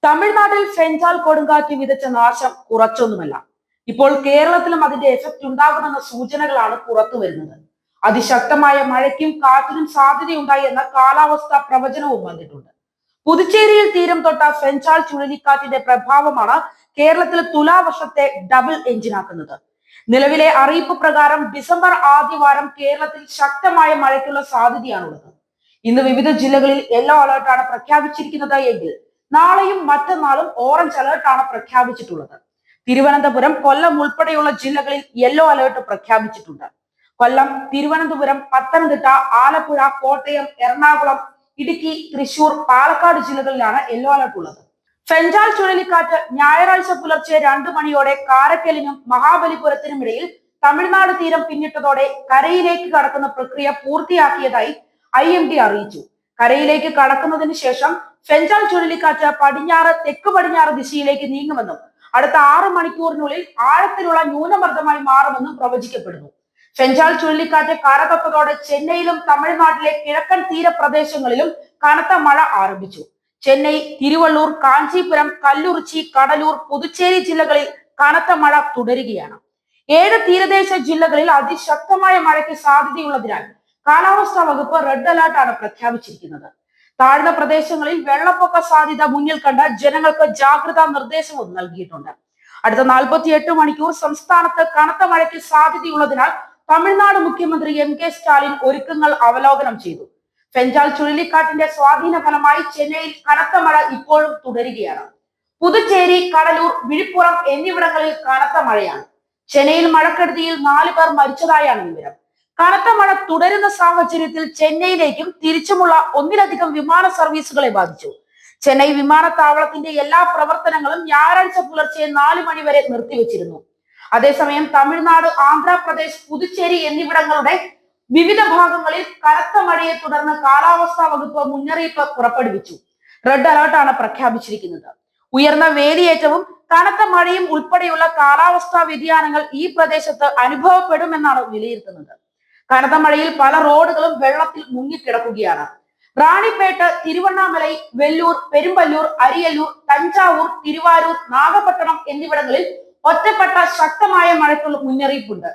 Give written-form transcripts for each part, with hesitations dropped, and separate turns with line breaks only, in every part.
തമിഴ്നാട്ടിൽ ഫെഞ്ചാൽ കൊടുങ്കാറ്റ് വിതച്ച നാശം കുറച്ചൊന്നുമല്ല. ഇപ്പോൾ കേരളത്തിലും അതിന്റെ എഫക്ട് ഉണ്ടാകുമെന്ന സൂചനകളാണ് പുറത്തു വരുന്നത്. അതിശക്തമായ മഴയ്ക്കും കാറ്റിനും സാധ്യതയുണ്ടായി എന്ന കാലാവസ്ഥാ പ്രവചനവും വന്നിട്ടുണ്ട്. പുതുച്ചേരിയിൽ തീരം തൊട്ട ഫെഞ്ചാൽ ചുഴലിക്കാറ്റിന്റെ പ്രഭാവമാണ് കേരളത്തിൽ തുലാവർഷത്തെ ഡബിൾ എഞ്ചിനാക്കുന്നത്. നിലവിലെ അറിയിപ്പ് പ്രകാരം ഡിസംബർ ആദ്യവാരം കേരളത്തിൽ ശക്തമായ മഴയ്ക്കുള്ള സാധ്യതയാണുള്ളത്. ഇന്ന് വിവിധ ജില്ലകളിൽ യെല്ലോ അലർട്ടാണ് പ്രഖ്യാപിച്ചിരിക്കുന്നത് എങ്കിൽ നാളെയും മറ്റന്നാളും ഓറഞ്ച് അലർട്ടാണ് പ്രഖ്യാപിച്ചിട്ടുള്ളത്. തിരുവനന്തപുരം, കൊല്ലം ഉൾപ്പെടെയുള്ള ജില്ലകളിൽ യെല്ലോ അലർട്ട് പ്രഖ്യാപിച്ചിട്ടുണ്ട്. കൊല്ലം, തിരുവനന്തപുരം, പത്തനംതിട്ട, ആലപ്പുഴ, കോട്ടയം, എറണാകുളം, ഇടുക്കി, തൃശൂർ, പാലക്കാട് ജില്ലകളിലാണ് യെല്ലോ അലർട്ട് ഉള്ളത്. ഫെഞ്ചാൽ ചുഴലിക്കാറ്റ് ഞായറാഴ്ച പുലർച്ചെ 2 മണിയോടെ കാരക്കലിനും മഹാബലിപുരത്തിനും ഇടയിൽ തമിഴ്നാട് തീരം പിന്നിട്ടതോടെ കരയിലേക്ക് കടക്കുന്ന പ്രക്രിയ പൂർത്തിയാക്കിയതായി IMD അറിയിച്ചു. കരയിലേക്ക് കടക്കുന്നതിന് ശേഷം ഫെഞ്ചാൽ ചുഴലിക്കാറ്റ് പടിഞ്ഞാറ് തെക്ക് പടിഞ്ഞാറ് ദിശയിലേക്ക് നീങ്ങുമെന്നും അടുത്ത 6 മണിക്കൂറിനുള്ളിൽ ആഴത്തിലുള്ള ന്യൂനമർദ്ദമായി മാറുമെന്നും പ്രവചിക്കപ്പെടുന്നു. ഫെഞ്ചാൽ ചുഴലിക്കാറ്റ് കരതൊട്ടതോടെ ചെന്നൈയിലും തമിഴ്നാട്ടിലെ കിഴക്കൻ തീരപ്രദേശങ്ങളിലും കനത്ത മഴ ആരംഭിച്ചു. ചെന്നൈ, തിരുവള്ളൂർ, കാഞ്ചീപുരം, കല്ലുറിച്ചി, കടലൂർ, പുതുച്ചേരി ജില്ലകളിൽ കനത്ത മഴ തുടരുകയാണ്. 7 തീരദേശ ജില്ലകളിൽ അതിശക്തമായ മഴയ്ക്ക് സാധ്യതയുള്ളതിനാൽ കാലാവസ്ഥാ വകുപ്പ് റെഡ് അലർട്ടാണ് പ്രഖ്യാപിച്ചിരിക്കുന്നത്. താഴ്ന്ന പ്രദേശങ്ങളിൽ വെള്ളപ്പൊക്ക സാധ്യത മുന്നിൽ കണ്ട് ജനങ്ങൾക്ക് ജാഗ്രതാ നിർദ്ദേശവും നൽകിയിട്ടുണ്ട്. അടുത്ത 48 മണിക്കൂർ സംസ്ഥാനത്ത് കനത്ത മഴയ്ക്ക് സാധ്യതയുള്ളതിനാൽ തമിഴ്നാട് മുഖ്യമന്ത്രി MK സ്റ്റാലിൻ ഒരുക്കങ്ങൾ അവലോകനം ചെയ്തു. ഫെഞ്ചാൽ ചുഴലിക്കാറ്റിന്റെ സ്വാധീന ഫലമായി ചെന്നൈയിൽ കനത്ത മഴ ഇപ്പോഴും തുടരുകയാണ്. പുതുച്ചേരി, കടലൂർ, വിഴുപ്പുറം എന്നിവിടങ്ങളിൽ കനത്ത മഴയാണ്. ചെന്നൈയിൽ മഴക്കെടുതിയിൽ 4 പേർ മരിച്ചതായാണ് വിവരം. കനത്ത മഴ തുടരുന്ന സാഹചര്യത്തിൽ ചെന്നൈയിലേക്കും തിരിച്ചുമുള്ള ഒന്നിലധികം വിമാന സർവീസുകളെ ബാധിച്ചു. ചെന്നൈ വിമാനത്താവളത്തിന്റെ എല്ലാ പ്രവർത്തനങ്ങളും ഞായറാഴ്ച പുലർച്ചെ 4 മണി വരെ നിർത്തിവെച്ചിരുന്നു. അതേസമയം തമിഴ്നാട്, ആന്ധ്രാപ്രദേശ്, പുതുച്ചേരി എന്നിവിടങ്ങളുടെ വിവിധ ഭാഗങ്ങളിൽ കനത്ത മഴയെ തുടർന്ന് കാലാവസ്ഥാ വകുപ്പ് മുന്നറിയിപ്പ് പുറപ്പെടുവിച്ചു. റെഡ് അലർട്ടാണ് പ്രഖ്യാപിച്ചിരിക്കുന്നത്. ഉയർന്ന വേലിയേറ്റവും കനത്ത മഴയും ഉൾപ്പെടെയുള്ള കാലാവസ്ഥാ വ്യതിയാനങ്ങൾ ഈ പ്രദേശത്ത് അനുഭവപ്പെടുമെന്നാണ് വിലയിരുത്തുന്നത്. കനത്ത മഴയിൽ പല റോഡുകളും വെള്ളത്തിൽ മുങ്ങിക്കിടക്കുകയാണ്. റാണിപ്പേട്ട്, തിരുവണ്ണാമലൈ, വെല്ലൂർ, പെരുമ്പല്ലൂർ, അരിയല്ലൂർ, തഞ്ചാവൂർ, തിരുവാരൂർ, നാഗപട്ടണം എന്നിവിടങ്ങളിൽ ഒറ്റപ്പെട്ട ശക്തമായ മഴയ്ക്കുള്ള മുന്നറിയിപ്പുണ്ട്.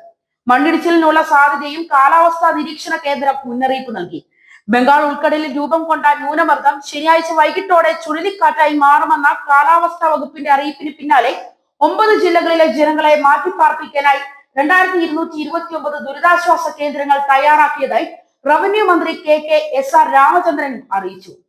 മണ്ണിടിച്ചിലിനുള്ള സാധ്യതയും കാലാവസ്ഥാ നിരീക്ഷണ കേന്ദ്രം മുന്നറിയിപ്പ് നൽകി. ബംഗാൾ ഉൾക്കടലിൽ രൂപം കൊണ്ട ന്യൂനമർദ്ദം ശനിയാഴ്ച വൈകിട്ടോടെ ചുഴലിക്കാറ്റായി മാറുമെന്ന കാലാവസ്ഥാ വകുപ്പിന്റെ അറിയിപ്പിന് പിന്നാലെ 9 ജില്ലകളിലെ ജനങ്ങളെ മാറ്റിപ്പാർപ്പിക്കാനായി 2229 ദുരിതാശ്വാസ കേന്ദ്രങ്ങൾ തയ്യാറാക്കിയതായി റവന്യൂ മന്ത്രി KK SR രാമചന്ദ്രൻ അറിയിച്ചു.